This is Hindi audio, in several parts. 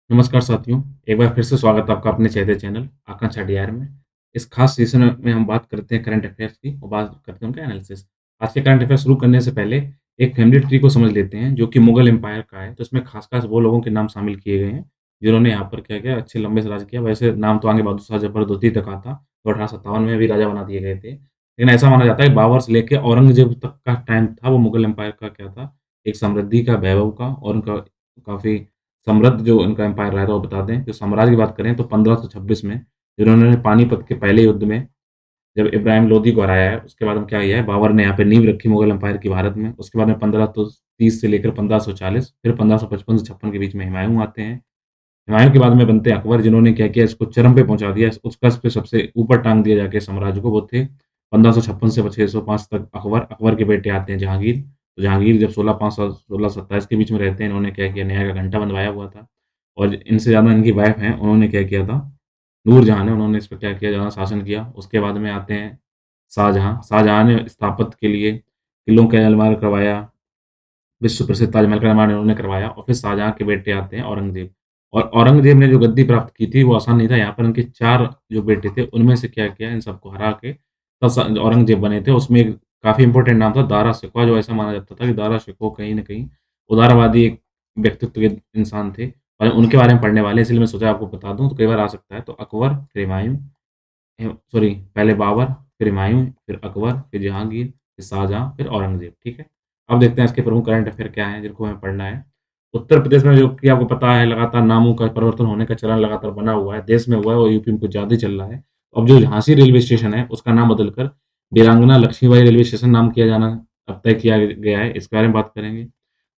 नमस्कार साथियों, एक बार फिर से स्वागत है आपका अपने चहेते चैनल आकांक्षा डीआर में। इस खास सेशन में हम बात करते हैं करंट अफेयर्स की और बात करते हैं उनका एनालिसिस। आज के करंट अफेयर शुरू करने से पहले एक फैमिली ट्री को समझ लेते हैं जो कि मुगल एम्पायर का है। तो इसमें खास-खास वो लोगों के नाम शामिल किए गए हैं, जिन्होंने यहाँ पर क्या किया अच्छे लंबे से राज किया। वैसे नाम तो आगे बहादुर शाह जफर तक आता, तो 1857 में भी राजा बना दिए गए थे। लेकिन ऐसा माना जाता है बाबर से लेके औरंगज़ेब तक का टाइम था वो मुगल एम्पायर का क्या था, एक समृद्धि का, वैभव का और उनका काफ़ी समृद्ध जो उनका एम्पायर रहा था वो बता दें। तो साम्राज्य की बात करें तो 1526 में जिन्होंने पानीपत के पहले युद्ध में जब इब्राहिम लोदी को हराया है, उसके बाद में क्या किया है, बाबर ने यहाँ पे नींव रखी मुगल एम्पायर की भारत में। उसके बाद में 1530 से लेकर 1540, फिर 1555 से 56 के बीच में हुमायूँ आते हैं। हुमायूँ के बाद में बनते हैं अकबर, जिन्होंने क्या किया, इसको चरम पे पहुँचा दिया, उसका इस पे सबसे ऊपर टाँग दिया जाके साम्राज्य को, वो थे 1556 से 605 तक अकबर। अकबर के बेटे आते हैं जहांगीर। तो जहांगीर जब 16 1627 के बीच में रहते हैं, इन्होंने क्या किया, न्याय का घंटा बंधवाया हुआ था और इनसे ज़्यादा इनकी वाइफ हैं, उन्होंने क्या किया था, नूरजहाँ ने, उन्होंने इस पे क्या किया, ज़्यादा शासन किया। उसके बाद में आते हैं शाहजहाँ। शाहजहाँ ने स्थापत्य के लिए किलों का निर्माण करवाया, विश्व प्रसिद्ध ताजमहल का निर्माण इन्होंने करवाया और फिर शाहजहाँ के बेटे आते हैं औरंगज़ेब। और औरंगज़ेब ने जो गद्दी प्राप्त की थी वो आसान नहीं था, यहाँ पर उनके 4 जो बेटे थे उनमें से क्या किया, इन सबको हरा के तब स औरंगज़ेब बने थे। उसमें एक काफ़ी इम्पोर्टेंट नाम था दारा शिकोह, जो ऐसा माना जाता था कि दारा शिकोह कहीं न कहीं उदारवादी एक व्यक्तित्व के इंसान थे और उनके बारे में पढ़ने वाले हैं, इसलिए मैं सोचा आपको बता दूँ, तो कई बार आ सकता है। तो अकबर, फिर हुमायूँ, सॉरी, पहले बाबर, फिर हुमायूँ, फिर अकबर, फिर जहांगीर, फिर शाहजहाँ, फिर औरंगज़ेब, ठीक है? अब देखते हैं इसके प्रमुख करंट अफ़ेयर क्या हैं जिनको हमें पढ़ना है। उत्तर प्रदेश में जो कि आपको पता है लगातार नामों का परिवर्तन होने का चलन लगातार बना हुआ है। देश में हुआ है और यूपी में कुछ ज़्यादा ही चल रहा है। अब जो झांसी रेलवे स्टेशन है उसका नाम बदलकर वीरांगना लक्ष्मीबाई रेलवे स्टेशन नाम किया जाना अब तय किया गया है। इसके बारे में बात करेंगे।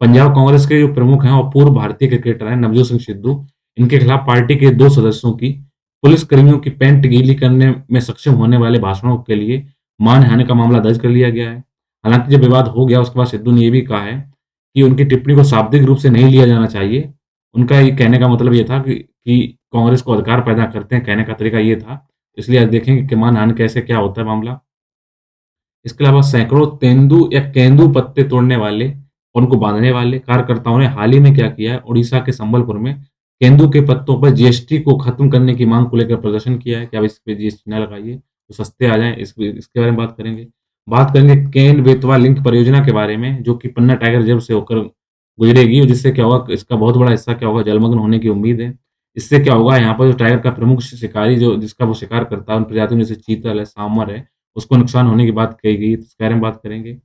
पंजाब कांग्रेस के जो प्रमुख हैं और पूर्व भारतीय क्रिकेटर हैं नवजोत सिंह सिद्धू, इनके खिलाफ पार्टी के 2 सदस्यों की पुलिस कर्मियों की पैंट गीली करने में सक्षम होने वाले भाषणों के लिए मानहानि का मामला दर्ज कर लिया गया है। हालाँकि जब विवाद हो गया उसके बाद सिद्धू ने ये भी कहा है कि उनकी टिप्पणी को शाब्दिक रूप से नहीं लिया जाना चाहिए। उनका ये कहने का मतलब ये था कि कांग्रेस को अधिकार पैदा करते हैं, कहने का तरीका ये था। इसलिए आज देखेंगे कि मानहानि कैसे क्या होता है मामला। इसके अलावा सैकड़ों तेंदू या केंदू पत्ते तोड़ने वाले और उनको बाँधने वाले कार्यकर्ताओं ने हाल ही में क्या किया है, ओडिशा के संबलपुर में केंदू के पत्तों पर जीएसटी को खत्म करने की मांग को लेकर प्रदर्शन किया है कि अब इस पे जीएसटी ना लगाइए, तो सस्ते आ जाएँ। इसके बारे में बात करेंगे। बात करेंगे केन-बेतवा लिंक परियोजना के बारे में, जो कि पन्ना टाइगर रिज़र्व से होकर गुजरेगी और जिससे क्या होगा, इसका बहुत बड़ा हिस्सा क्या होगा, जलमग्न होने की उम्मीद है। इससे क्या होगा, यहाँ पर जो टाइगर का प्रमुख शिकारी जो जिसका वो शिकार करता है, उन प्रजातियों में जैसे चीतल है, सांभर है, उसको नुकसान होने की बात कही गई है, तो इसके बारे में बात करेंगे।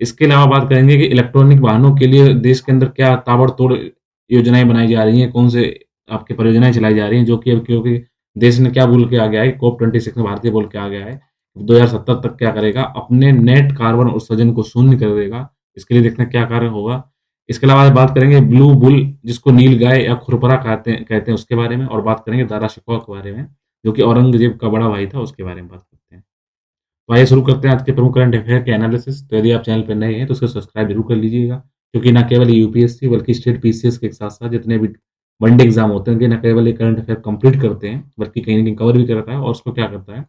इसके अलावा बात करेंगे कि इलेक्ट्रॉनिक वाहनों के लिए देश के अंदर क्या ताबड़तोड़ योजनाएँ बनाई जा रही हैं, कौन से आपकी परियोजनाएँ चलाई जा रही हैं, जो कि अब क्योंकि देश ने क्या बोल के आ गया है, COP 26 में भारतीय बोल के आ गया है, 2070 तक क्या करेगा, अपने नेट कार्बन उत्सर्जन को शून्य कर देगा। इसके लिए देखते हैं क्या कार्य होगा। इसके अलावा बात करेंगे ब्लू बुल, जिसको नील गाय या खुरपरा कहते हैं उसके बारे में और बात करेंगे दारा शिकोह के बारे में, जो कि औरंगज़ेब का बड़ा भाई था, उसके बारे में बात करते हैं। तो आइए शुरू करते हैं आज के प्रमुख करंट अफेयर के एनालिसिस। तो यदि आप चैनल पर नए हैं तो उसको सब्सक्राइब जरूर कर लीजिएगा, क्योंकि न केवल यूपीएससी बल्कि स्टेट पीसीएस के साथ-साथ जितने भी वनडे एग्ज़ाम होते हैं, उनके न केवल ये करंट अफेयर कंप्लीट करते हैं, बल्कि कहीं न कहीं कवर भी करता है और उसको क्या करता है,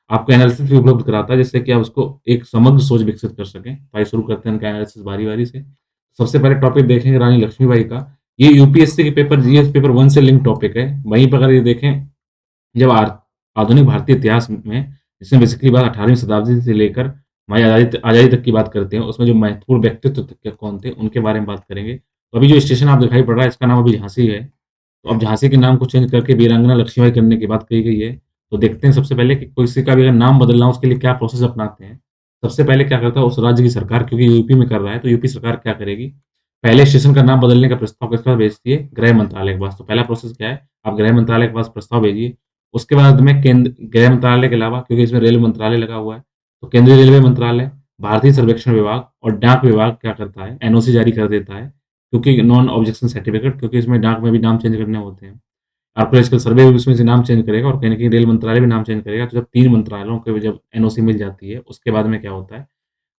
आपको एनालिसिस भी उपलब्ध कराता है, जिससे कि आप उसको एक समग्र सोच विकसित कर सकें। तो आइए शुरू करते हैं इनका एनालिसिस बारी-बारी से। सबसे पहले टॉपिक देखेंगे रानी लक्ष्मीबाई का। ये यूपीएससी के पेपर जीएस पेपर 1 से लिंक टॉपिक है। वहीं पर अगर ये देखें, जब आधुनिक भारतीय इतिहास में, जिसमें बेसिकली बात 18वीं शताब्दी से लेकर हमारी आज़ादी तक की बात करते हैं, उसमें जो महत्वपूर्ण व्यक्तित्व कौन थे, उनके बारे में बात करेंगे। तो अभी जो स्टेशन आप दिखाई पड़ रहा है, इसका नाम अभी झांसी है। तो अब झांसी के नाम को चेंज करके वीरांगना लक्ष्मीबाई करने की बात कही गई है। तो देखते हैं सबसे पहले कि किसी का भी अगर नाम बदलना हो, उसके लिए क्या प्रोसेस अपनाते हैं। सबसे पहले क्या करता है उस राज्य की सरकार, क्योंकि यूपी में कर रहा है, तो यूपी सरकार क्या करेगी, पहले स्टेशन का नाम बदलने का प्रस्ताव किसके पास भेजती है, गृह मंत्रालय के पास। तो पहला प्रोसेस क्या है, आप गृह मंत्रालय के पास प्रस्ताव भेजिए। उसके बाद में केंद्र गृह मंत्रालय के अलावा, क्योंकि इसमें रेल मंत्रालय लगा हुआ है, तो केंद्रीय रेलवे मंत्रालय, भारतीय सर्वेक्षण विभाग और डाक विभाग क्या करता है, एनओसी जारी कर देता है, क्योंकि नॉन ऑब्जेक्शन सर्टिफिकेट, क्योंकि इसमें डाक में भी नाम चेंज करने होते हैं। आर्कियोलॉजिकल सर्वे भी उसमें से नाम चेंज करेगा और कहीं न कहीं रेल मंत्रालय भी नाम चेंज करेगा। तो जब 3 मंत्रालयों को जब एनओसी मिल जाती है, उसके बाद में क्या होता है,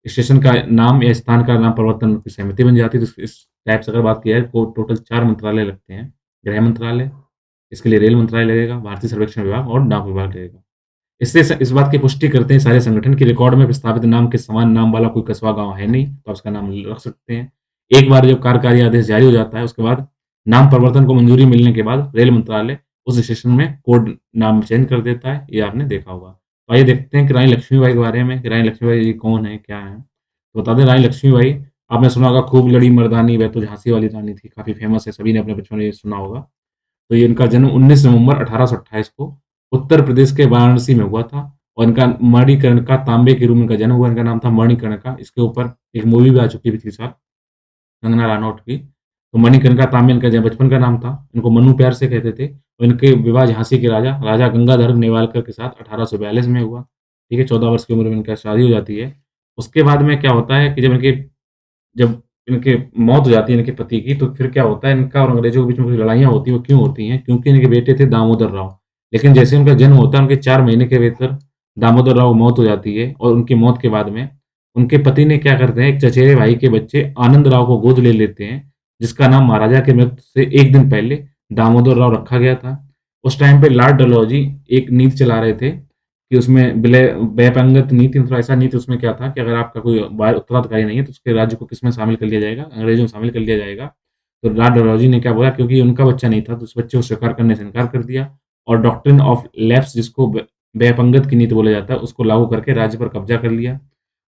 स्टेशन का नाम या स्थान का नाम परिवर्तन की सहमति बन जाती है। तो इस टाइप से अगर बात की जाए तो टोटल 4 मंत्रालय लगते हैं। गृह मंत्रालय, इसके लिए रेल मंत्रालय लगेगा, भारतीय सर्वेक्षण विभाग और डाक विभाग लगेगा। इससे इस बात की पुष्टि करते हैं सारे संगठन कि रिकॉर्ड में प्रस्तावित नाम के समान नाम वाला कोई कस्बा गाँव है नहीं, तो आप उसका नाम रख सकते हैं। एक बार जब कार्यकारी आदेश जारी हो जाता है, उसके बाद नाम परिवर्तन को मंजूरी मिलने के बाद रेल मंत्रालय उस स्टेशन में कोड नाम चेंज कर देता है, ये आपने देखा होगा। तो आइए देखते हैं कि रानी लक्ष्मीबाई के बारे में कि रानी लक्ष्मीबाई जी कौन है, क्या है? तो बता दें रानी लक्ष्मीबाई आपने सुना होगा खूब लड़ी मर्दानी वह तो झांसी वाली रानी थी, काफ़ी फेमस है, सभी ने अपने बचपन में ये सुना होगा। तो ये इनका जन्म 19 नवंबर 1828 को उत्तर प्रदेश के वाराणसी में हुआ था और इनका मणिकर्णिका तांबे के रूप में इनका जन्म हुआ। इनका नाम था मणिकर्णिका। इसके ऊपर एक मूवी भी आ चुकी थी पिछले साल, कंगना रनौत की। तो मणिकर्णिका तांबे इनका जो बचपन का नाम था। इनको मन्नू प्यार से कहते थे और इनके विवाह झांसी के राजा, राजा गंगाधर नेवालकर के साथ 1842 में हुआ। ठीक है, 14 वर्ष की उम्र में इनका शादी हो जाती है। उसके बाद में क्या होता है कि जब इनकी मौत हो जाती है इनके पति की, तो फिर क्या होता है इनका और अंग्रेज़ों के बीच में कुछ लड़ाइयाँ होती हैं, वो क्यों होती हैं? क्योंकि इनके बेटे थे दामोदर राव। लेकिन जैसे उनका जन्म होता है, उनके 4 महीने के भीतर दामोदर राव की मौत हो जाती है और उनकी मौत के बाद में उनके पति ने क्या करते हैं, एक चचेरे भाई के बच्चे आनंद राव को गोद ले लेते हैं, जिसका नाम महाराजा की मृत्यु से 1 दिन पहले दामोदर राव रखा गया था। उस टाइम पे लॉर्ड डलहौजी एक नीति चला रहे थे कि उसमें व्यपंगत नीति, मतलब ऐसा नीति उसमें क्या था कि अगर आपका कोई उत्तराधिकारी नहीं है तो उसके राज्य को किसमें शामिल कर लिया जाएगा, अंग्रेजों में शामिल कर लिया जाएगा। तो लॉर्ड डलहौजी ने क्या बोला, क्योंकि उनका बच्चा नहीं था तो उस बच्चे को स्वीकार करने से इनकार कर दिया और डॉक्ट्रिन ऑफ लैप्स जिसको व्यपंगत की नीति बोला जाता है उसको लागू करके राज्य पर कब्जा कर लिया।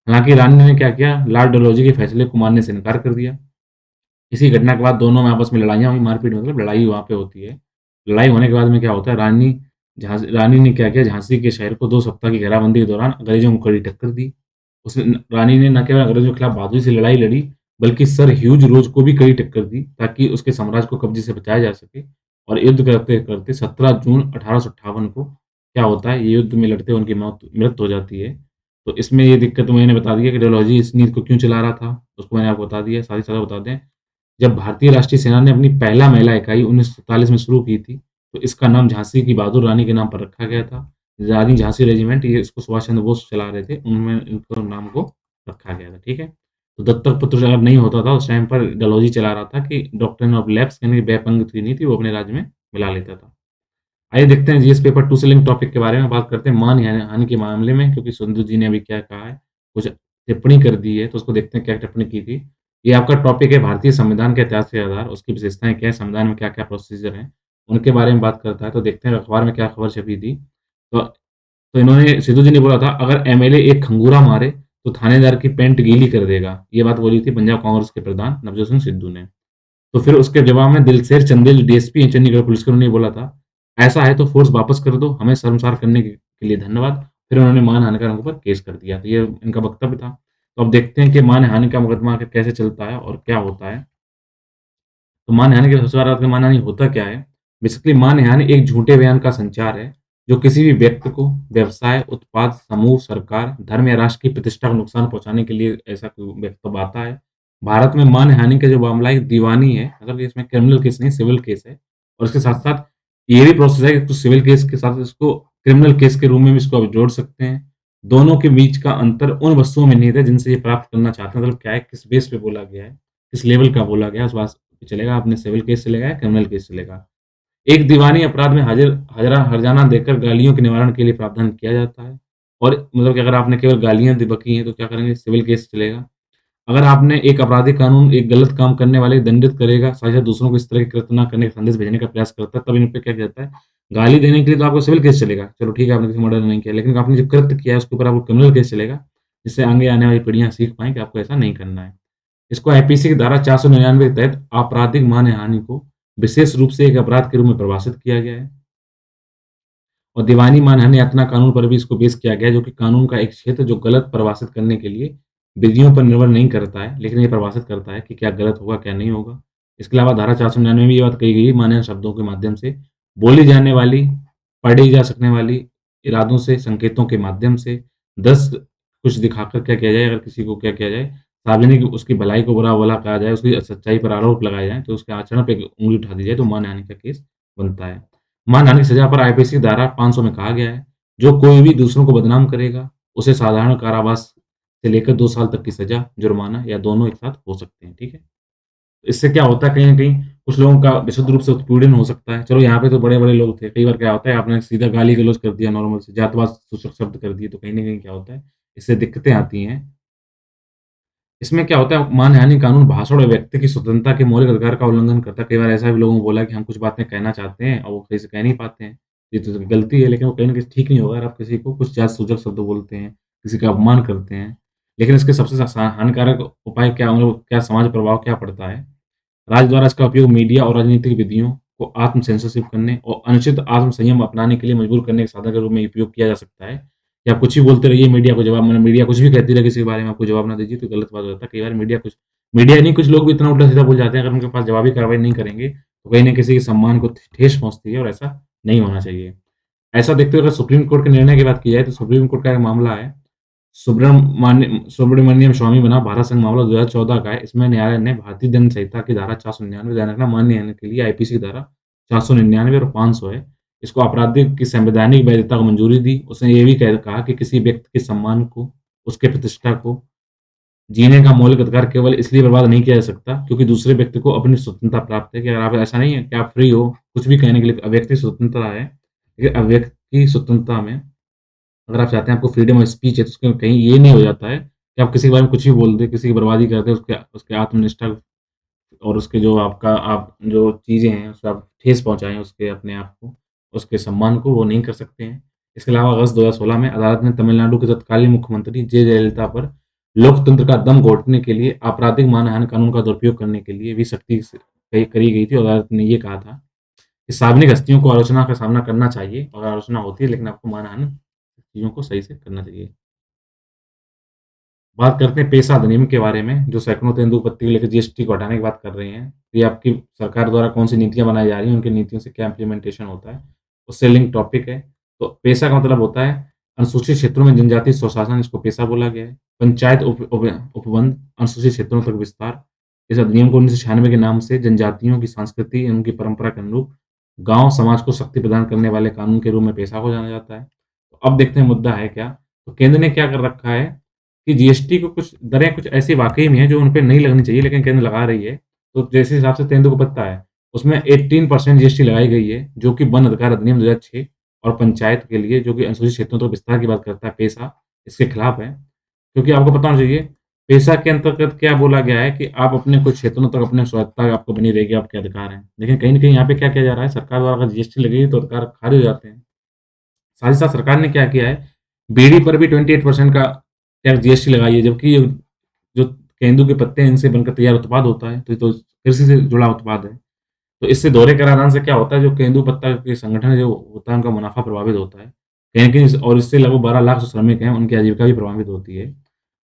हालांकि रानी ने क्या किया, लॉर्ड डलहौजी के फैसले को मानने से इनकार कर दिया। इसी घटना के बाद दोनों में आपस में लड़ाइयाँ हुई, मारपीट मतलब लड़ाई वहाँ पे होती है। लड़ाई होने के बाद में क्या होता है, रानी ने क्या किया, झांसी के शहर को 2 सप्ताह की घेराबंदी के दौरान अंग्रेज़ों को कड़ी टक्कर दी। उसने न रानी ने न केवल अंग्रेज़ों के खिलाफ बहादुरी से लड़ाई लड़ी, बल्कि सर ह्यूज रोज को भी कड़ी टक्कर दी, ताकि उसके साम्राज्य को कब्जे से बचाया जा सके। और युद्ध करते-करते 17 जून 1858 को क्या होता है, ये युद्ध में लड़ते हुए उनकी मृत्यु हो जाती है। तो इसमें ये दिक्कत मैंने बता दी है कि डेलहौजी इस नीति को क्यों चला रहा था, उसको मैंने आपको बता दिया। साथ ही साथ बता दें, जब भारतीय राष्ट्रीय सेना ने अपनी पहला महिला इकाई 1947 में शुरू की थी, तो इसका नाम झांसी की बहादुर रानी के नाम पर रखा गया था। रानी झांसी रेजिमेंट, ये इसको सुभाष चंद्र बोस चला रहे थे, उनमें इनको नाम को रखा गया था, ठीक है? तो दत्तक पुत्र अगर नहीं होता था, उस टाइम पर डलहौजी चला रहा था कि डॉक्ट्रिन ऑफ लैप्स यानी व्यपंगत नीति वो अपने राज्य में मिला लेता था। आइए देखते हैं जीएस पेपर 2 से लिंक टॉपिक के बारे में बात करते हैं मान-हानि के मामले में, क्योंकि सुंदर जी ने अभी क्या कहा है, कुछ टिप्पणी कर दी है, तो उसको देखते हैं क्या टिप्पणी की थी। ये आपका टॉपिक है भारतीय संविधान के इतिहास के आधार, उसकी विशेषताएँ क्या हैं, संविधान में क्या-क्या प्रोसीजर हैं, उनके बारे में बात करता है। तो देखते हैं अखबार में क्या खबर छपी थी। तो इन्होंने सिद्धू जी ने बोला था, अगर एमएलए एक खंगूरा मारे, तो थानेदार की पैंट गीली कर देगा। ये बात बोली थी पंजाब कांग्रेस के प्रधान नवजोत सिंह सिद्धू ने। तो फिर उसके जवाब में दिलशेर चंदेल डीएसपी हैं चंडीगढ़ पुलिस के, उन्होंने बोला था, ऐसा है तो फ़ोर्स वापस कर दो, हमें शर्मसार करने के लिए धन्यवाद। फिर उन्होंने मानहानि का ऊपर केस कर दिया। तो ये इनका वक्तव्य था। तो अब देखते हैं कि मानहानि का मुकदमा आखिर कैसे चलता है और क्या होता है। तो मानहानि की सबसे बड़ा बात है, मानहानि होता क्या है? बेसिकली मानहानि एक झूठे बयान का संचार है, जो किसी भी व्यक्ति को, व्यवसाय, उत्पाद, समूह, सरकार, धर्म या राष्ट्र की प्रतिष्ठा को नुकसान पहुँचाने के लिए ऐसा कोई वक्तव्य आता है। भारत में मानहानि का जो मामला है दीवानी है, मतलब इसमें क्रिमिनल केस नहीं, सिविल केस है और इसके साथ-साथ ये भी प्रोसेस है कि कुछ सिविल केस के साथ इसको क्रिमिनल केस के रूप में भी इसको आप जोड़ सकते हैं। दोनों के बीच का अंतर उन वस्तुओं में निहित है जिनसे ये प्राप्त करना चाहते हैं, मतलब क्या है, किस बेस पे बोला गया है, किस लेवल का बोला गया है, उस बात पे चलेगा, आपने सिविल केस चलेगा या क्रिमिनल केस चलेगा। एक दीवानी अपराध में हर्जाना देकर गालियों के निवारण के लिए प्रावधान किया जाता है और मतलब कि अगर आपने केवल गालियाँ बकी हैं तो क्या करेंगे, सिविल केस चलेगा। अगर आपने एक आपराधिक कानून एक गलत काम करने वाले को दंडित करेगा, साथ-साथ दूसरों को इस तरह के कृत्य ना करने का संदेश भेजने का प्रयास करता है, तब इन पे क्या कहता है, गाली देने के लिए तो आपको सिविल केस चलेगा। चलो ठीक है, आपने किसी मर्डर नहीं किया, लेकिन आपने जो कृत्य किया है उसके ऊपर आपको क्रिमिनल केस चलेगा, जिससे आगे आने वाली पीढ़ियाँ सीख पाएँ कि आपको ऐसा नहीं करना है। इसको आईपीसी की धारा 499 के तहत आपराधिक मानहानि को विशेष रूप से एक अपराध के रूप में परिभाषित किया गया है और दीवानी मानहानि यातना कानून पर भी इसको पेश किया गया है, जो कि कानून का एक क्षेत्र जो गलत परिभाषित करने के लिए विधियों पर निर्भर नहीं करता है, लेकिन ये परिभाषित करता है कि क्या गलत होगा, क्या नहीं होगा। इसके अलावा धारा 499 में ये बात कही गई है, मानहानि शब्दों के माध्यम से बोली जाने वाली, पढ़ी जा सकने वाली, इरादों से, संकेतों के माध्यम से, 10 कुछ दिखाकर क्या किया जाए, अगर किसी को क्या किया जाए, सार्वजनिक उसकी भलाई को बुरा-भला कहा जाए, उसकी सच्चाई पर आरोप लगाए जाएँ, तो उसके आचरण पे उँगली उठा दी जाए, तो मानहानि का केस बनता है। मानहानि की सज़ा पर आईपीसी धारा 500 में कहा गया है, जो कोई भी दूसरों को बदनाम करेगा, उसे साधारण कारावास से लेकर 2 साल तक की सज़ा, जुर्माना या दोनों एक साथ हो सकते हैं, ठीक है? इससे क्या होता है, कहीं न कहीं कुछ लोगों का विशुद्ध रूप से उत्पीड़न हो सकता है। चलो यहाँ पे तो बड़े-बड़े लोग थे, कई बार क्या होता है आपने सीधा गाली-गलौच कर दिया नॉर्मल से, जात-पात सूचक शब्द कर दिए, तो कहीं न कहीं क्या होता है, इससे दिक्कतें आती हैं। इसमें क्या होता है, मानहानि कानून भाषण और व्यक्ति की स्वतंत्रता के मौलिक अधिकार का उल्लंघन करता है। कई बार ऐसा भी लोगों को बोला कि हम कुछ बातें कहना चाहते हैं और वो कहीं से कह नहीं पाते हैं। ये तो गलती है, लेकिन वो कहीं न कहीं ठीक नहीं होगा अगर आप किसी को कुछ जाति-सूचक शब्द बोलते हैं, किसी का अपमान करते हैं। लेकिन इसके सबसे हानिकारक उपाय क्या, मतलब क्या समाज प्रभाव क्या पड़ता है? राज्य द्वारा इसका उपयोग मीडिया और राजनीतिक विधियों को आत्म सेंसरशिप करने और अनुचित आत्म संयम अपनाने के लिए मजबूर करने के साधन के रूप में उपयोग किया जा सकता है। कि आप कुछ भी बोलते रहिए, मीडिया को जवाब, मतलब मीडिया कुछ भी कहती रहे किसी के बारे में, आपको जवाब ना दीजिए, तो गलत बात हो जाता है। कई बार मीडिया नहीं, कुछ लोग भी इतना उल्टा-सीधा बोल जाते हैं, अगर उनके पास जवाबी कार्रवाई नहीं करेंगे, तो कहीं न किसी के सम्मान को ठेस पहुँचती है और ऐसा नहीं होना चाहिए। ऐसा देखते हुए अगर सुप्रीम कोर्ट के निर्णय की बात की जाए, तो सुप्रीम कोर्ट का एक मामला है, सुब्रमण्यम स्वामी बना भारत संघ मामला 2014 का है। इसमें न्यायालय ने भारतीय दंड संहिता की धारा 499, ध्यान रखना, मान्य होने के लिए आईपीसी की धारा 499 और 500 है। इसको आपराधिक की संवैधानिक वैधता को मंजूरी दी। उसने ये भी कहा कि किसी व्यक्ति के सम्मान को, उसके प्रतिष्ठा को, जीने का मौलिक अधिकार केवल इसलिए बर्बाद नहीं किया जा सकता क्योंकि दूसरे व्यक्ति को अपनी स्वतंत्रता प्राप्त है। कि अगर आप, ऐसा नहीं है कि आप फ्री हो, कुछ भी कहने के लिए अभिव्यक्ति स्वतंत्रता है। लेकिन अभिव्यक्ति स्वतंत्रता में अगर आप चाहते हैं, आपको फ्रीडम ऑफ स्पीच है, तो उसमें कहीं ये नहीं हो जाता है कि आप किसी के बारे में कुछ भी बोल दें, किसी की बर्बादी कर दें, उसके उसके आत्मनिष्ठा और उसके जो आपका आप जो चीज़ें हैं, उसको आप ठेस पहुँचाएँ, उसके अपने आप को, उसके सम्मान को, वो नहीं कर सकते हैं। इसके अलावा अगस्त 2016 में अदालत ने तमिलनाडु के तत्कालीन मुख्यमंत्री जयललिता पर लोकतंत्र का दम घोटने के लिए आपराधिक मानहानि कानून का दुरुपयोग करने के लिए भी सख्ती से कही करी गई थी, और अदालत ने ये कहा था कि सार्वजनिक हस्तियों को आलोचना का सामना करना चाहिए, और आलोचना होती है, लेकिन आपको मानहानि चीज़ों को सही से करना चाहिए। बात करते हैं पेशा अधिनियम के बारे में, जो सैकड़ों तेंदुपत्ती को लेकर जीएसटी को हटाने की बात कर रहे हैं। ये आपकी सरकार द्वारा कौन-सी नीतियाँ बनाई जा रही हैं, उनकी नीतियों से क्या इम्प्लीमेंटेशन होता है, उससे लिंक टॉपिक है। तो पेशा का मतलब होता है अनुसूचित क्षेत्रों में जनजातीय स्वशासन, इसको पेशा बोला गया है। पंचायत उपबंध, अनुसूचित क्षेत्रों तक विस्तार। इस अधिनियम को 1996 के नाम से जनजातियों की संस्कृति एवं उनकी परंपरा के अनुरूप गाँव समाज को शक्ति प्रदान करने वाले कानून के रूप में पेशा को जाना जाता है। तो अब देखते हैं मुद्दा है क्या? तो केंद्र ने क्या कर रखा है कि जीएसटी को कुछ दरें कुछ ऐसी वाक़ई में हैं जो उन पे नहीं लगनी चाहिए, लेकिन केंद्र लगा रही है। तो जैसे हिसाब से तेंदुपत्ता है, उसमें 18% जीएसटी लगाई गई है, जो कि वन अधिकार अधिनियम 2006 और पंचायत के लिए, जो कि अनुसूचित क्षेत्रों तक विस्तार की बात करता है, पेशा, इसके खिलाफ है। क्योंकि आपको पता होना चाहिए, पेशा के अंतर्गत क्या बोला गया है कि आप अपने कुछ क्षेत्रों तक अपनी स्वायत्तता आपको बनी रहेगी, आपके अधिकार हैं। लेकिन कहीं न कहीं यहाँ पे क्या किया जा रहा है, सरकार द्वारा अगर जीएसटी लगेगी तो अधिकार खारिज हो जाते हैं। साथ ही साथ सरकार ने क्या किया है, बीड़ी पर भी 28% का टैक्स जीएसटी लगाई है, जबकि ये जो केंदू के पत्ते हैं, इनसे बनकर तैयार उत्पाद होता है, तो ये तो कृषि से जुड़ा उत्पाद है। तो इससे दोहरे कराधान से क्या होता है, जो केंदू पत्ता के संगठन जो होता है, उनका मुनाफ़ा प्रभावित होता है। कहीं न कहीं, और इससे लगभग 12 लाख जो श्रमिक हैं, उनकी आजीविका भी प्रभावित होती है।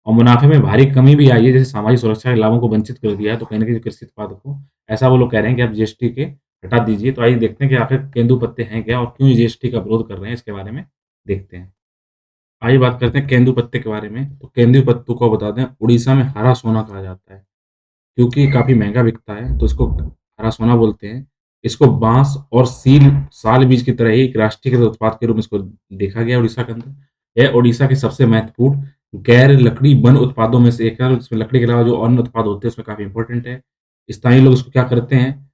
और मुनाफ़े में भारी कमी भी आई है, जैसे सामाजिक सुरक्षा के लाभों को वंचित कर दिया है, तो कहीं न कहीं कृषि उत्पादकों, ऐसा वो लोग कह रहे हैं कि आप जीएसटी के हटा दीजिए। तो आइए देखते हैं कि आखिर केंदू पत्ते हैं क्या और क्यों जीएसटी का विरोध कर रहे हैं, इसके बारे में देखते हैं। आइए बात करते हैं केंदू पत्ते के बारे में। तो केंदू पत्तों को बता दें, उड़ीसा में हरा सोना कहा जाता है, क्योंकि काफ़ी महँगा बिकता है, तो इसको हरा सोना बोलते हैं। इसको बाँस और साल बीज की तरह ही एक राष्ट्रीयकृत उत्पाद के रूप में इसको देखा गया है उड़ीसा के अंदर। यह उड़ीसा के सबसे महत्वपूर्ण गैर लकड़ी वन उत्पादों में से एक है, और इसमें लकड़ी के अलावा जो अन्य उत्पाद होते हैं, उसमें काफ़ी इम्पोर्टेंट है। स्थानीय लोग इसको क्या करते हैं,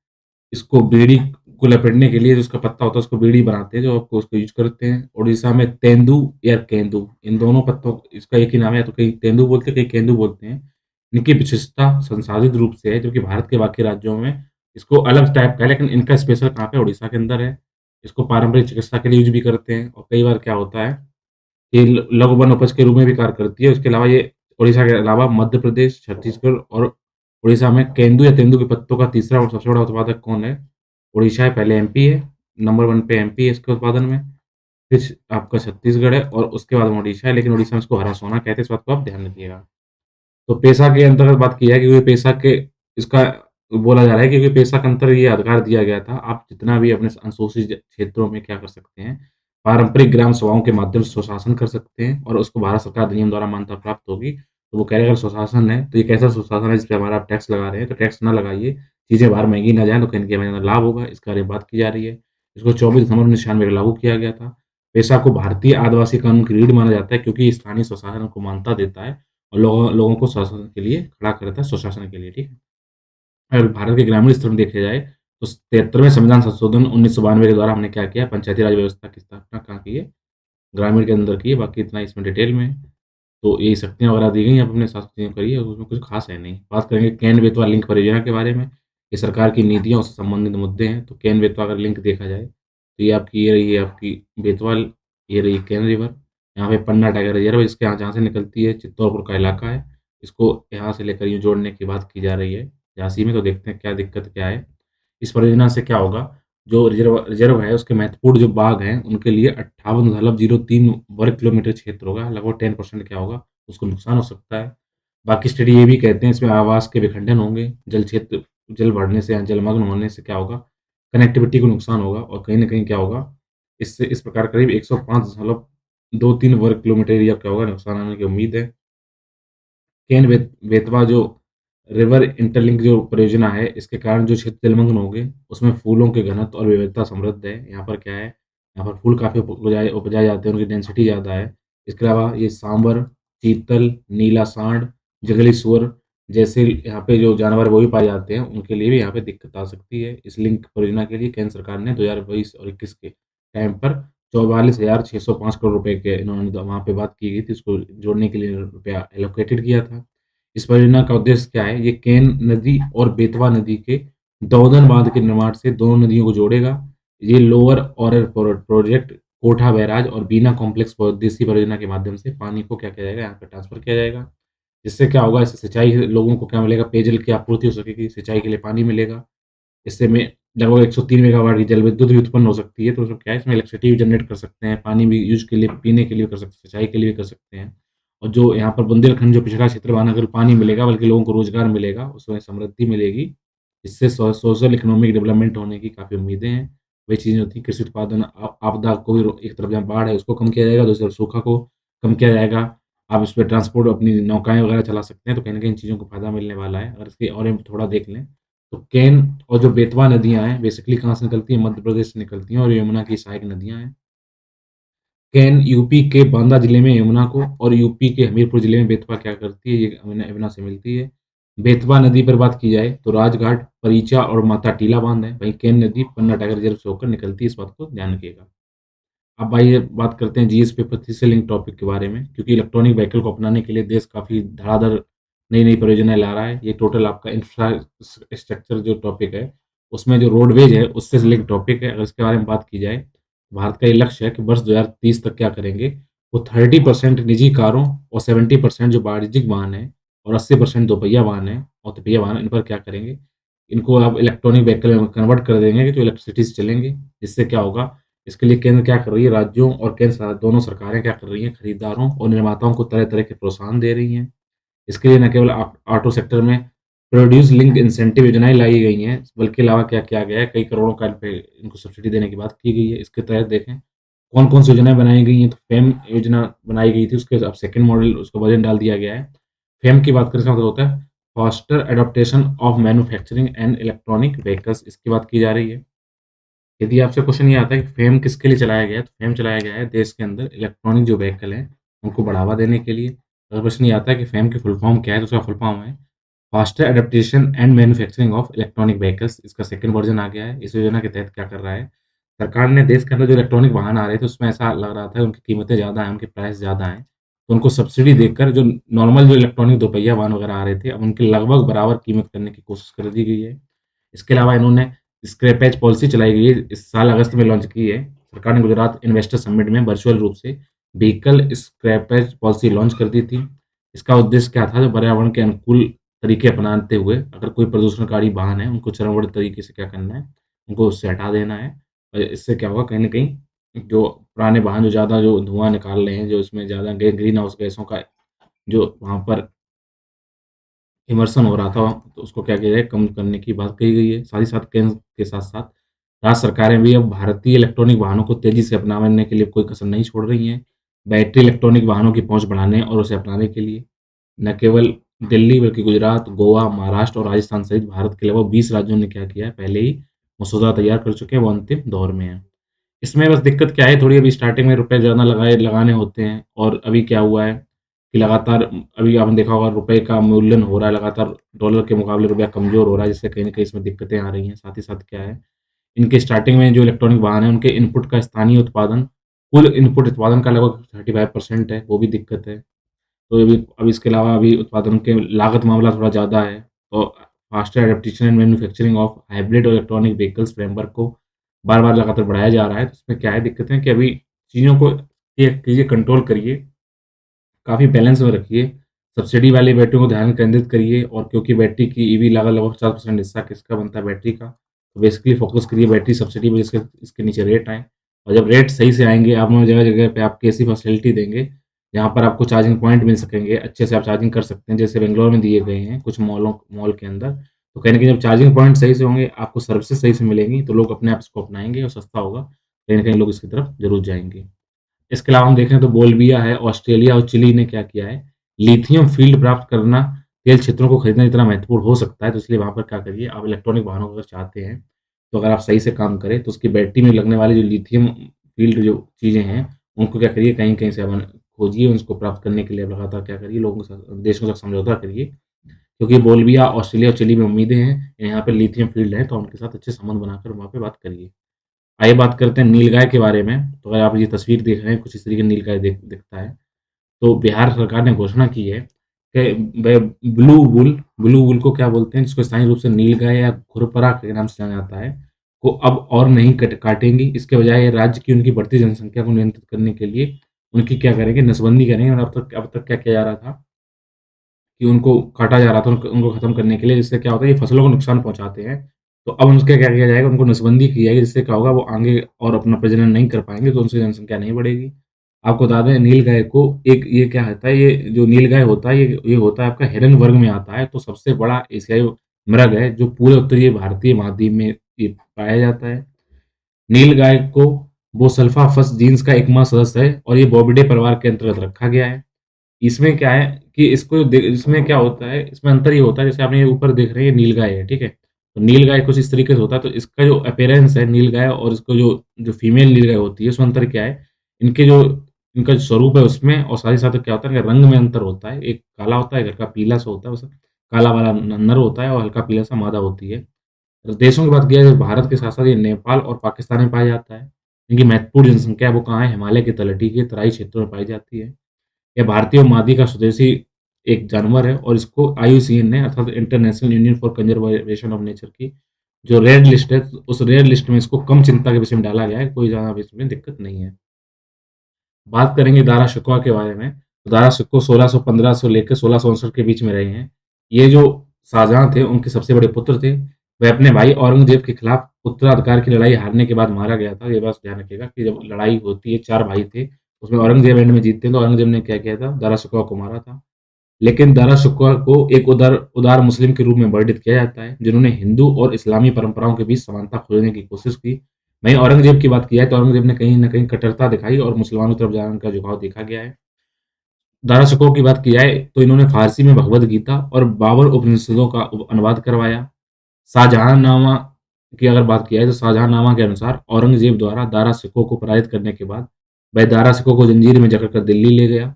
इसको बीड़ी को लपेटने के लिए जो उसका पत्ता होता है, उसको बीड़ी बनाते हैं, जो आपको उसको यूज़ करते हैं। उड़ीसा में तेंदू या केंदू, इन दोनों पत्तों, इसका एक ही नाम है, तो कहीं तेंदू बोलते हैं, कहीं केंदू बोलते हैं। इनकी विशिष्टता संसाधित रूप से है, जो कि भारत के बाकी राज्यों में इसको अलग टाइप का है, लेकिन इनका स्पेशल कहाँ पे, उड़ीसा के अंदर है। इसको पारंपरिक चिकित्सा के लिए यूज़ भी करते हैं, और कई बार क्या होता है कि लघु वन उपज के रूप में भी कार्य करती है। उसके अलावा ये उड़ीसा के अलावा मध्य प्रदेश, छत्तीसगढ़ और उड़ीसा में केंदू या तेंदू के पत्तों का तीसरा और सबसे बड़ा उत्पादक कौन है? उड़ीसा है, पहले एमपी है, नंबर 1 पे एमपी है इसके उत्पादन में, फिर आपका छत्तीसगढ़ है और उसके बाद में उड़ीसा है, लेकिन उड़ीसा में इसको हरा सोना कहते हैं, इस बात को आप ध्यान रखिएगा। तो पेशा के अंतर्गत बात की है, क्योंकि पेशा के इसका बोला जा रहा है, क्योंकि पेशा के अंतर ये अधिकार दिया गया था, आप जितना भी अपने अनुसूचित क्षेत्रों में क्या कर सकते हैं, पारंपरिक ग्राम सभाओं के माध्यम से स्वशासन कर सकते हैं, और उसको भारत सरकार अधिनियम द्वारा मान्यता प्राप्त होगी। तो वो कह रहे हैं, अगर स्वशासन है, तो ये कैसा स्वशासन है जिस पे हमारा आप टैक्स लगा रहे हैं, तो टैक्स ना लगाइए, चीज़ें बाहर महँगी ना जाएँ, तो कहीं न कहीं हमें ज़्यादा लाभ होगा, इसके बारे में बात की जा रही है। इसको 24 दिसंबर 1996 को लागू किया गया था। पेशा को भारतीय आदिवासी कानून की रीढ़ माना जाता है, क्योंकि ये स्थानीय स्वशासन को मान्यता देता है और लोगों लोगों को शासन के लिए खड़ा करता है, स्वशासन के लिए, ठीक है? अगर भारत के ग्रामीण स्तर में देखा जाए, तो 73वें संविधान संशोधन 1992 के द्वारा हमने क्या किया, पंचायती राज व्यवस्था की स्थापना कहाँ की है? ग्रामीण के अंदर की है, बाकी इतना इसमें डिटेल में है। तो ये शक्तियाँ वगैरह दी गई हैं, आप अपने हिसाब से चीज़ें करिए, उसमें कुछ ख़ास है नहीं। बात करेंगे केन-बेतवा लिंक परियोजना के बारे में, ये सरकार की नीतियों से संबंधित मुद्दे हैं, तो केन-बेतवा अगर लिंक देखा जाए, तो ये रही है आपकी बेतवा, ये रही केन रिवर, यहाँ पे पन्ना टाइगर रिज़र्व है, इसके यहाँ जहाँ से निकलती है चित्तौड़पुर का इलाका है, इसको यहाँ से लेकर यूँ जोड़ने की बात की जा रही है झांसी में, तो देखते हैं क्या दिक्कत क्या है। इस परियोजना से क्या होगा, जो रिज़र्व है उसके महत्वपूर्ण जो बाग हैं, उनके लिए 58.03 वर्ग किलोमीटर क्षेत्र होगा, लगभग 10% क्या होगा, उसको नुकसान हो सकता है। बाकी स्टडी ये भी कहते हैं इसमें आवास के विखंडन होंगे, जल बढ़ने से या जलमग्न होने से क्या होगा, कनेक्टिविटी को नुकसान होगा और कहीं न कहीं क्या होगा, इससे इस प्रकार करीब 105.23 वर्ग किलोमीटर एरिया क्या होगा, नुकसान होने की उम्मीद है। बेतवा जो रिवर इंटरलिंक जो परियोजना है, इसके कारण जो क्षेत्र जलमग्न होंगे, उसमें फूलों के घनत्व और विविधता समृद्ध है। यहाँ पर क्या है, यहाँ पर फूल काफ़ी उपजाए जाते हैं, उनकी डेंसिटी ज़्यादा है। इसके अलावा ये सांबर, चीतल, नीला सांड, जंगली सुअर जैसे यहाँ पे जो जानवर वो भी पाए जाते हैं, उनके लिए भी यहाँ पे दिक्कत आ सकती है। इस लिंक परियोजना के लिए केंद्र सरकार ने 2022 और 21 के टाइम पर 44,605 करोड़ रुपए के इन्होंने वहाँ पे बात की गई थी, उसको जोड़ने के लिए रुपया एलोकेटेड किया था। इस परियोजना का उद्देश्य क्या है? ये केन नदी और बेतवा नदी के दोदन बांध के निर्माण से दोनों नदियों को जोड़ेगा। ये लोअर ऑरर प्रोजेक्ट कोठा बैराज और बीना कॉम्प्लेक्स बहुउद्देशीय परियोजना के माध्यम से पानी को क्या किया जाएगा, यहाँ पे ट्रांसफर किया जाएगा। जिससे क्या होगा, इससे सिंचाई लोगों को क्या मिलेगा, पेयजल की आपूर्ति हो सकेगी, सिंचाई के लिए पानी मिलेगा। इससे में लगभग 103 मेगावाट की जल विद्युत भी उत्पन्न हो सकती है, तो उसमें क्या है, इसमें इलेक्ट्रिसिटी भी जनरेट कर सकते हैं, पानी भी यूज़ के लिए, पीने के लिए कर सकते हैं, सिंचाई के लिए भी कर सकते हैं। और जो यहाँ पर बुंदेलखंड जो पिछड़ा क्षेत्र वहाँ ना केवल पानी मिलेगा, बल्कि लोगों को रोज़गार मिलेगा, उसमें समृद्धि मिलेगी। इससे सोशल इकोनॉमिक डेवलपमेंट होने की काफ़ी उम्मीदें हैं। वही चीज़ें होती हैं, कृषि उत्पादन आपदा को भी एक तरफ जहाँ बाढ़ है उसको कम किया जाएगा, दूसरी तरफ सूखा को कम किया जाएगा। आप इसपे ट्रांसपोर्ट अपनी नौकाएँ वगैरह चला सकते हैं, तो कहीं न कहीं इन चीज़ों को फ़ायदा मिलने वाला है। अगर इसके और हम थोड़ा देख लें, तो केन और जो बेतवा नदियाँ हैं, बेसिकली कहाँ से निकलती हैं? मध्य प्रदेश से निकलती हैं और यमुना की सहायक नदियाँ हैं। केन यूपी के बांदा जिले में यमुना को और यूपी के हमीरपुर जिले में बेतवा क्या करती है, ये यमुना से मिलती है। बेतवा नदी पर बात की जाए तो राजघाट, परिचा और माता टीला बाँध है। वहीं केन नदी पन्ना टाइगर रिज़र्व से होकर निकलती है, इस बात को ध्यान रखिएगा। अब आइए बात करते हैं जीएस पेपर 3 से लिंक टॉपिक के बारे में, क्योंकि इलेक्ट्रॉनिक व्हीकल को अपनाने के लिए देश काफ़ी धड़ाधड़ नई-नई परियोजनाएँ ला रहा है। ये टोटल आपका इंफ्रास्ट्रक्चर जो टॉपिक है, उसमें जो रोडवेज है, उससे लिंक टॉपिक है। अगर इसके बारे में बात की जाए, भारत का ये लक्ष्य है कि वर्ष 2030 तक क्या करेंगे, वो 30% निजी कारों और 70% जो वाणिज्यिक वाहन हैं और 80% दोपहिया वाहन हैं और तिपहिया वाहन, इन पर क्या करेंगे, इनको आप इलेक्ट्रॉनिक व्हीकल में कन्वर्ट कर देंगे कि जो इलेक्ट्रिसिटी से चलेंगे। इससे क्या होगा, इसके लिए केंद्र क्या कर रही है, राज्यों और केंद्र दोनों सरकारें क्या कर रही हैं, खरीदारों और निर्माताओं को तरह-तरह के प्रोत्साहन दे रही हैं। इसके लिए न केवल ऑटो सेक्टर में प्रोड्यूस लिंक्ड इंसेंटिव योजनाएँ लाई गई हैं, बल्कि अलावा क्या किया गया है, कई करोड़ों का इन पे इनको सब्सिडी देने की बात की गई है। इसके तहत देखें, कौन-कौन सी योजनाएँ बनाई गई हैं, तो फेम योजना बनाई गई थी, उसके अब सेकंड मॉडल उसका वर्ज़न डाल दिया गया है। फेम की बात करें, इसका मतलब होता है faster adaptation of manufacturing and electronic vehicles, इसकी बात की जा रही है। यदि आपसे क्वेश्चन ये आता है कि फेम किसके लिए चलाया गया है, तो फेम चलाया गया है देश के अंदर इलेक्ट्रॉनिक जो व्हीकल हैं, उनको बढ़ावा देने के लिए। अगर प्रश्न ये आता है कि फेम की फुल फॉर्म क्या है, तो उसका फुल फॉर्म है faster adaptation and manufacturing of electronic vehicles. इसका सेकंड वर्जन आ गया है। इस योजना के तहत क्या कर रहा है, सरकार ने देश के अंदर जो इलेक्ट्रॉनिक वाहन आ रहे थे, उसमें ऐसा लग रहा था उनकी कीमतें ज़्यादा हैं, उनके प्राइस ज़्यादा हैं, तो उनको सब्सिडी देकर जो नॉर्मल जो इलेक्ट्रॉनिक दोपहिया वाहन वगैरह आ रहे थे, अब उनकी लगभग बराबर कीमत करने की कोशिश कर दी गई है। इसके अलावा इन्होंने स्क्रैपेज पॉलिसी चलाई गई है, इस साल अगस्त में लॉन्च की है। सरकार ने गुजरात इन्वेस्टर समिट में वर्चुअल रूप से व्हीकल स्क्रैपेज पॉलिसी लॉन्च कर दी थी। इसका उद्देश्य क्या था, जो पर्यावरण के अनुकूल तरीके अपनाते हुए अगर कोई प्रदूषणकारी वाहन है, उनको चरणबद्ध तरीके से क्या करना है, उनको उससे हटा देना है। इससे क्या होगा, कहीं न कहीं जो पुराने वाहन जो ज़्यादा जो धुआँ निकाल रहे हैं, जो इसमें ज़्यादा ग्रीन हाउस गैसों का जो वहाँ पर इमर्शन हो रहा था, तो उसको क्या किया जाए, कम करने की बात कही गई है। साथ ही साथ केंद्र के साथ-साथ राज्य सरकारें भी अब भारतीय इलेक्ट्रॉनिक वाहनों को तेज़ी से अपनाने के लिए कोई कसर नहीं छोड़ रही हैं। बैटरी इलेक्ट्रॉनिक वाहनों की पहुँच बढ़ाने और उसे अपनाने के लिए न केवल दिल्ली बल्कि गुजरात, गोवा, महाराष्ट्र और राजस्थान सहित भारत के लगभग 20 राज्यों ने क्या किया है, पहले ही मसौदा तैयार कर चुके हैं, वो अंतिम दौर में है। इसमें बस दिक्कत क्या है, थोड़ी अभी स्टार्टिंग में रुपए ज़्यादा लगाने होते हैं और अभी क्या हुआ है कि लगातार अभी आपने देखा होगा रुपए का मूल्यन हो रहा है, लगातार डॉलर के मुकाबले रुपया कमज़ोर हो रहा है, जिससे कहीं न कहीं इसमें दिक्कतें आ रही हैं। साथ ही साथ क्या है, इनके स्टार्टिंग में जो इलेक्ट्रॉनिक वाहन है, उनके इनपुट का स्थानीय उत्पादन, कुल इनपुट उत्पादन का लगभग 35% है, वो भी दिक्कत है। तो अभी अब इसके अलावा अभी उत्पादन के लागत मामला थोड़ा ज़्यादा है, तो faster adaptation and manufacturing of hybrid और इलेक्ट्रॉनिक व्हीकल्स फ्रेमवर्क को बार-बार लगातार बढ़ाया जा रहा है। तो इसमें क्या है दिक्कतें कि अभी चीज़ों को ये कीजिए कंट्रोल करिए, काफ़ी बैलेंस में रखिए, सब्सिडी वाली बैटरियों को ध्यान केंद्रित करिए और क्योंकि बैटरी की ईवी लागत लगभग 50% हिस्सा किसका बनता है बैटरी का, तो बेसिकली फ़ोकस करिए बैटरी सब्सिडी पे जिसके इसके नीचे रेट आएँ और जब रेट सही से आएँगे, आप लोग जगह-जगह पे आपको ऐसी फैसिलिटी देंगे, जहाँ पर आपको चार्जिंग पॉइंट मिल सकेंगे, अच्छे से आप चार्जिंग कर सकते हैं, जैसे बेंगलोर में दिए गए हैं कुछ मॉल के अंदर। तो कहीं न कहीं जब चार्जिंग पॉइंट सही से होंगे, आपको सर्विसेज़ सही से मिलेंगी, तो लोग अपने आप इसको अपनाएँगे और सस्ता होगा, कहीं न कहीं लोग इसकी तरफ ज़रूर जाएँगे। इसके अलावा हम देखें तो बोल्विया है, ऑस्ट्रेलिया और चिली ने क्या किया है, लिथियम फ़ील्ड प्राप्त करना तेल क्षेत्रों को खरीदना जितना महत्वपूर्ण हो सकता है, तो इसलिए वहाँ पर क्या करिए, आप इलेक्ट्रॉनिक वाहनों को अगर चाहते हैं, तो अगर आप सही से काम करें, तो उसकी बैटरी में लगने वाली जो लिथियम फ़ील्ड जो चीज़ें हैं, उनको क्या करिए, कहीं-कहीं से अपन खोजिए, उसको प्राप्त करने के लिए आप लगातार क्या करिए, लोगों के साथ देशों के साथ समझौता करिए, क्योंकि बोल्विया, ऑस्ट्रेलिया और चिली में उम्मीदें हैं, यहाँ पे लिथियम फ़ील्ड है, तो उनके साथ अच्छे संबंध बनाकर वहाँ पे बात करिए। आइए बात करते हैं नीलगाय के बारे में। तो अगर आप ये तस्वीर देख रहे हैं, कुछ इस तरीके नीलगाय दिखता है। तो बिहार सरकार ने घोषणा की है कि ब्लू वुल को क्या बोलते हैं, जिसको स्थानीय रूप से नीलगाय या घुरपरा के नाम से जाना जाता है, को अब और नहीं काटेंगी। इसके बजाय ये राज्य की उनकी बढ़ती जनसंख्या को नियंत्रित करने के लिए उनकी क्या करेंगे, नसबंदी करेंगे और अब तक क्या किया जा रहा था कि उनको काटा जा रहा था, उनको उनको खत्म करने के लिए, जिससे क्या होता है, ये फसलों को नुकसान पहुँचाते हैं। तो अब उनका क्या किया जाएगा, उनको नसबंदी की जाएगी, जिससे क्या होगा, वो आगे और अपना प्रजनन नहीं कर पाएँगे, तो उनसे जनसंख्या नहीं बढ़ेगी। आपको बता दें, नीलगाय को एक ये क्या होता है, ये जो नीलगाय होता है, ये होता है आपका हिरन वर्ग में आता है, तो सबसे बड़ा एशियाई मृग है, जो पूरे उत्तरी भारतीय महाद्वीप में ये पाया जाता है। नीलगाय को बोसल्फाफस जीनस का एकमात्र सदस्य है और ये बॉविडे परिवार के अंतर्गत रखा गया है। इसमें क्या है कि इसमें क्या होता है, इसमें अंतर ये होता है, जैसे आपने ये ऊपर देख रहे हैं, ये नीलगाय है, ठीक है? तो नीलगाय कुछ इस तरीके से होता है, तो इसका जो अपीयरेंस है नीलगाय और इसको जो जो फीमेल नीलगाय होती है, उसमें अंतर क्या है? इनके जो इनका जो स्वरूप है उसमें और साथ ही साथ क्या होता है, इनका रंग में अंतर होता है। एक काला होता है, एक हल्का पीला-सा होता है, उसमें काला वाला नर होता है और हल्का पीला-सा मादा होती है। देशों की बात की जाए तो भारत के साथ-साथ ये नेपाल और पाकिस्तान में पाया जाता है। इनकी महत्वपूर्ण जनसंख्या है वो कहाँ है? हिमालय की तलहटी के तराई क्षेत्रों में पाई जाती है। यह भारतीय उपमहाद्वीप का स्वदेशी एक जानवर है और इसको आईयूसीएन ने अर्थात international union for conservation of nature की जो रेड लिस्ट है, उस रेड लिस्ट में इसको कम चिंता के विषय में डाला गया है, कोई ज़्यादा अभी इसमें दिक्कत नहीं है। बात करेंगे दारा शिकोह के बारे में, तो दारा शिकोह 1615 से लेकर 1659 के बीच में रहे हैं। ये जो शाहजहाँ थे, उनके सबसे बड़े पुत्र थे। वह अपने भाई औरंगज़ेब के खिलाफ उत्तराधिकार की लड़ाई हारने के बाद मारा गया था। ये बात ध्यान रखिएगा कि जब लड़ाई होती है, 4 भाई थे, उसमें औरंगज़ेब एंड में जीतते हैं, तो औरंगज़ेब ने क्या किया था, दारा शिकोह को मारा था। लेकिन दारा शिकोह को एक उदार उदार मुस्लिम के रूप में वर्णित किया जाता है, जिन्होंने हिंदू और इस्लामी परंपराओं के बीच समानता खोजने की कोशिश की। वहीं औरंगज़ेब की बात की जाए तो औरंगज़ेब ने कहीं न कहीं कट्टरता दिखाई और मुसलमानों की तरफ जाने का झुकाव देखा गया है। दारा शिकोह की बात की जाए तो इन्होंने फ़ारसी में भगवद गीता और बाबर उपनिषदों का अनुवाद करवाया। शाहजहाँनामा की अगर बात की जाए तो शाहजहाँनामा के अनुसार औरंगज़ेब द्वारा दारा शिकोह को पराजित करने के बाद वह दारा शिकोह को जंजीर में जकड़कर दिल्ली ले गया।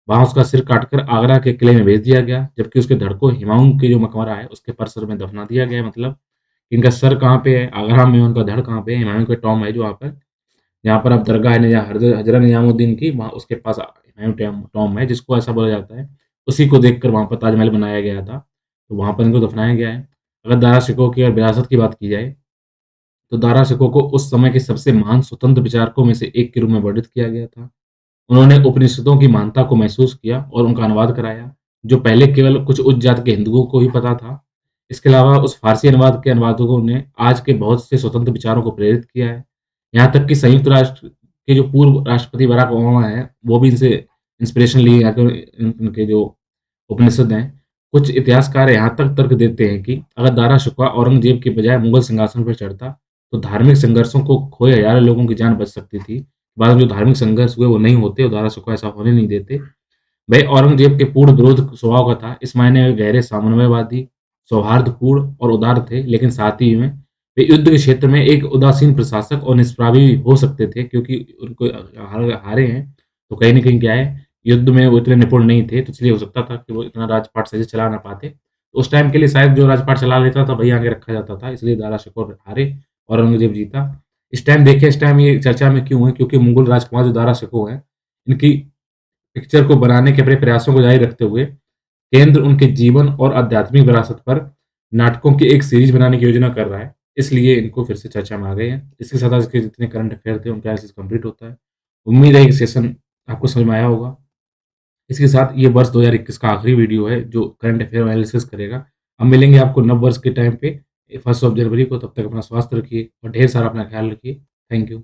वहाँ उसका सिर काटकर आगरा के किले में भेज दिया गया, जबकि उसके धड़ को हुमायूँ के जो मकबरा है, उसके परिसर में दफना दिया गया है। मतलब इनका सर कहाँ पे है? आगरा में, उनका धड़ कहाँ पे है? हुमायूँ के टॉम्ब है जो वहाँ पर, जहाँ पर अब दरगाह है या हज़रत निज़ामुद्दीन की, वहाँ उसके पास हुमायूँ टॉम्ब है, जिसको ऐसा बोला जाता है। उसी को देखकर वहाँ पर ताजमहल बनाया गया था, तो वहाँ पर इनको दफनाया गया है। अगर दारा शिकोह की अगर विरासत की बात की जाए, तो दारा शिकोह को उस समय के सबसे महान स्वतंत्र विचारकों में से एक के रूप में वर्णित किया गया था। उन्होंने उपनिषदों की महानता को महसूस किया और उनका अनुवाद कराया, जो पहले केवल कुछ उच्च जाति के हिंदुओं को ही पता था। इसके अलावा उस फ़ारसी अनुवाद के अनुवादकों ने आज के बहुत से स्वतंत्र विचारों को प्रेरित किया है। यहाँ तक कि संयुक्त राष्ट्र के जो पूर्व राष्ट्रपति बराक ओबामा हैं, वो भी इनसे इंस्पिरेशन लिए हैं, इनके जो उपनिषद हैं। कुछ इतिहासकार यहाँ तक तर्क देते हैं कि अगर दारा शिकोह औरंगज़ेब के बजाय मुगल सिंहासन पर चढ़ता, तो धार्मिक संघर्षों को खोए हज़ारों लोगों की जान बच सकती थी। बाद में जो धार्मिक संघर्ष हुए वो नहीं होते और दारा शिकोह ऐसा होने नहीं देते। वह औरंगज़ेब के पूर्ण विरोध स्वभाव का था। इस मायने में गहरे सामन्वयवादी, सौहार्दपूर्ण और उदार थे, लेकिन साथ ही में वे युद्ध के क्षेत्र में एक उदासीन प्रशासक और निष्प्रभावी हो सकते थे, क्योंकि उनको हारे हैं, तो कहीं न कहीं क्या है, युद्ध में वो इतने निपुण नहीं थे, तो इसलिए हो सकता था कि वो इतना राजपाट सही से चला ना पाते। तो उस टाइम के लिए शायद जो राजपाट चला लेता था, वही आगे रखा जाता था, इसलिए दारा शिकोह हारे, औरंगज़ेब जीता। इस टाइम देखिए, इस टाइम ये चर्चा में क्यों है? क्योंकि मुगल राजकुमार जो दारा शिकोह हैं, इनकी पिक्चर को बनाने के अपने प्रयासों को जारी रखते हुए केंद्र उनके जीवन और आध्यात्मिक विरासत पर नाटकों की एक सीरीज बनाने की योजना कर रहा है। इसलिए इनको फिर से चर्चा में आ गए हैं। इसके साथ आज के जितने करंट अफेयर थे उनका एनालिसिस कंप्लीट होता है। उम्मीद है ये सेशन आपको समझ में आया होगा। इसके साथ ये वर्ष 2021 का आखिरी वीडियो है जो करंट अफेयर एनालिसिस करेगा। हम मिलेंगे आपको नव वर्ष के टाइम पे 1 ऑफ जनवरी को। तब तक अपना स्वास्थ्य रखिए और ढेर सारा अपना ख्याल रखिए। Thank you.